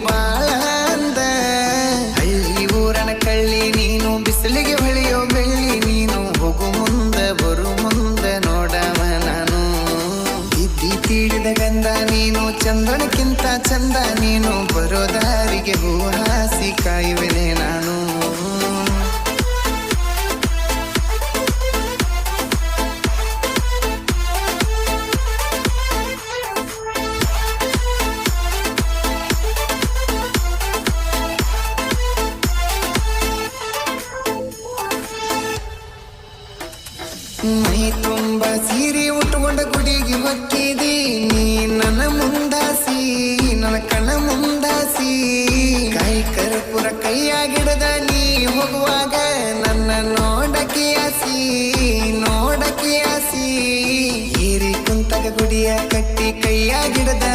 ಬಾಳ ಅಂದ ಹಳ್ಳಿ ಊರನ ಕಳ್ಳಿ ನೀನು ಬಿಸಿಲಿಗೆ ಹೊಳೆಯೋ ಬೆಳ್ಳಿ ನೀನು ಹೋಗು ಮುಂದ ಬರು ಮುಂದ ನೋಡವ ನಾನು ಇದ್ದಿ ತೀಡಿದ ಗಂಧ ನೀನು ಚಂದ್ರನಕ್ಕಿಂತ ಚಂದ ನೀನು ಬರೋ ದಾರಿಗೆ ಹೂ ಹಾಸಿ ಕಾಯುವೆನೆ ನಾನು ಮೈ ತುಂಬ ಸೀರೆ ಉಟ್ಕೊಂಡ ಗುಡಿಗೆ ಹೊಕ್ಕಿದಿ ನೀ ನನ್ನ ಮುಂದಾಸಿ ನನ್ನ ಕಣ್ಣ ಮುಂದಾಸಿ ಕಾಯಿ ಕರ್ಪೂರ ಕೈಯಾಗಿಡದ ನೀ ಹೋಗುವಾಗ ನನ್ನ ನೋಡಕ್ಕೆ ಆಸಿ ಏರಿ ಕುಂತಗ ಗುಡಿಯ ಕಟ್ಟಿ ಕೈಯಾಗಿಡದ